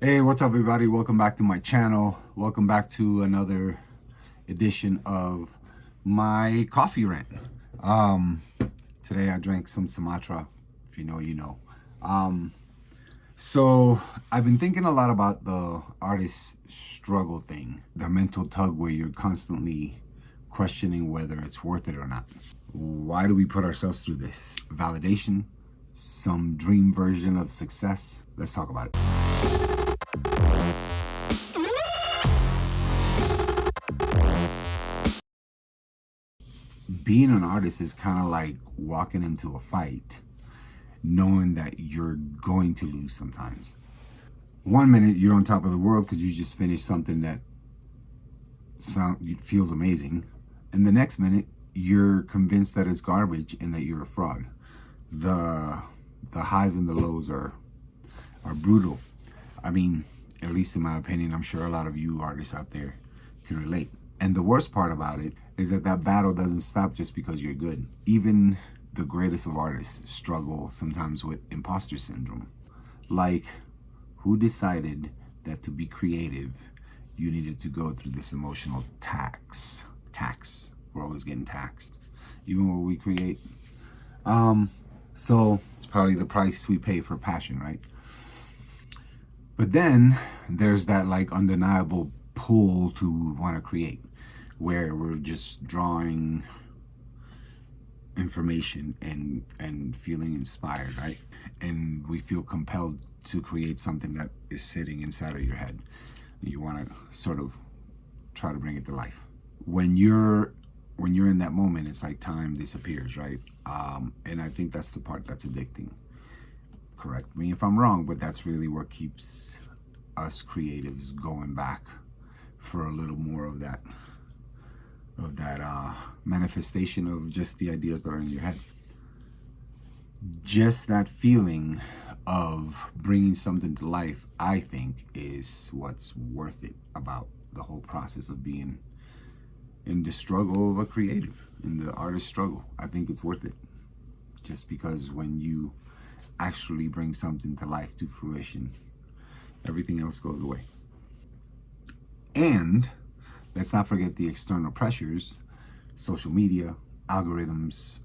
Hey, what's up everybody? Welcome back to my channel. Welcome back to another edition of my coffee rant. Today I drank some Sumatra. If you know, you know. So I've been thinking a lot about the artist struggle thing, the mental tug where you're constantly questioning whether it's worth it or not. Why do we put ourselves through this? Validation? Some dream version of success? Let's talk about it. Being an artist is kind of like walking into a fight knowing that you're going to lose sometimes. One minute you're on top of the world because you just finished something that feels amazing, and the next minute you're convinced that it's garbage and that you're a fraud. The highs and the lows are brutal. I mean, at least in my opinion, I'm sure a lot of you artists out there can relate. And the worst part about it is that battle doesn't stop just because you're good. Even the greatest of artists struggle sometimes with imposter syndrome. Like, who decided that to be creative, you needed to go through this emotional tax? We're always getting taxed, even when we create. So it's probably the price we pay for passion, right? But then there's that like undeniable pull to want to create, where we're just drawing information and feeling inspired, right? And we feel compelled to create something that is sitting inside of your head. You want to sort of try to bring it to life. When you're in that moment, it's like time disappears, right? And I think that's the part that's addicting. Correct me if I'm wrong, but that's really what keeps us creatives going back for a little more of that manifestation of just the ideas that are in your head. Just that feeling of bringing something to life, I think, is what's worth it about the whole process of being in the struggle of a creative, in the artist struggle. I think it's worth it, just because when you actually bring something to life, to fruition, everything else goes away. And let's not forget the external pressures, social media, algorithms,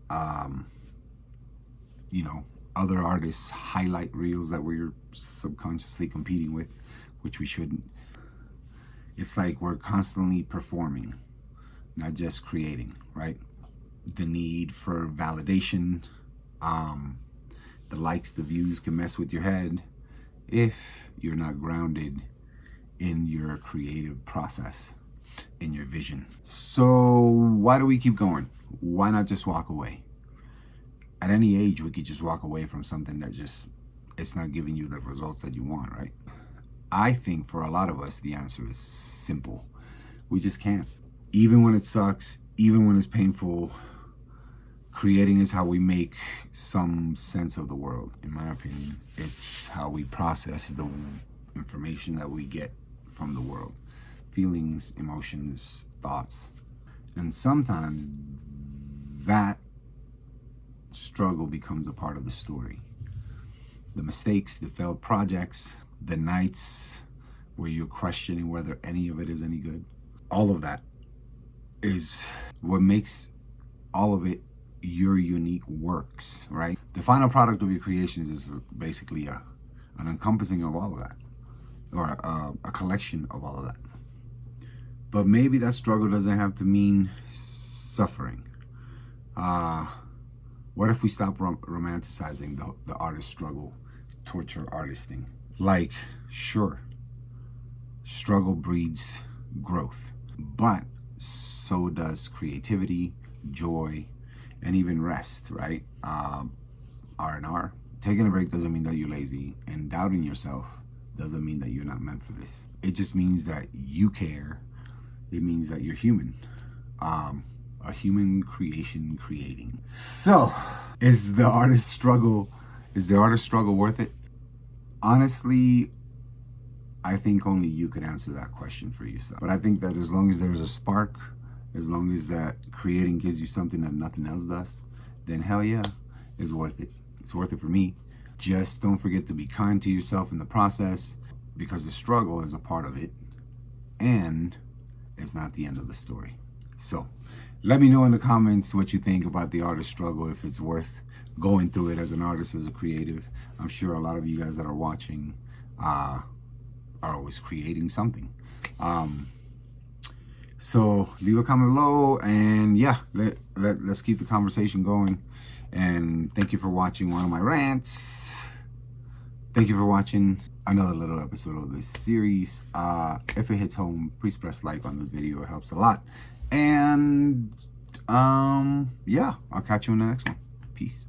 other artists' highlight reels that we're subconsciously competing with, which we shouldn't. It's like we're constantly performing, not just creating, right? The need for validation, the likes, the views can mess with your head if you're not grounded in your creative process, in your vision. So why do we keep going? Why not just walk away? At any age, we could just walk away from something that it's not giving you the results that you want, right? I think for a lot of us, the answer is simple. We just can't. Even when it sucks, even when it's painful, creating is how we make some sense of the world, in my opinion. It's how we process the information that we get from the world. Feelings, emotions, thoughts. And sometimes that struggle becomes a part of the story. The mistakes, the failed projects, the nights where you're questioning whether any of it is any good. All of that is what makes all of it your unique works, right? The final product of your creations is basically an encompassing of all of that, or a collection of all of that. But maybe that struggle doesn't have to mean suffering. What if we stop romanticizing the artist struggle, torture artisting? Like, sure, struggle breeds growth, but so does creativity, joy, and even rest, right? R&R. Taking a break doesn't mean that you're lazy, and doubting yourself doesn't mean that you're not meant for this. It just means that you care. It means that you're human. A human creation creating. So, is the artist struggle worth it? Honestly, I think only you could answer that question for yourself. But I think that as long as there's a spark, as long as that creating gives you something that nothing else does, then hell yeah, it's worth it. It's worth it for me. Just don't forget to be kind to yourself in the process. because the struggle is a part of it, and it's not the end of the story. So let me know in the comments what you think about the artist struggle, if it's worth going through it as an artist, as a creative. I'm sure a lot of you guys that are watching are always creating something. So leave a comment below, and yeah, let's keep the conversation going. And thank you for watching one of my rants. Thank you for watching another little episode of this series. If it hits home, please press like on this video. It helps a lot. And yeah, I'll catch you in the next one. Peace.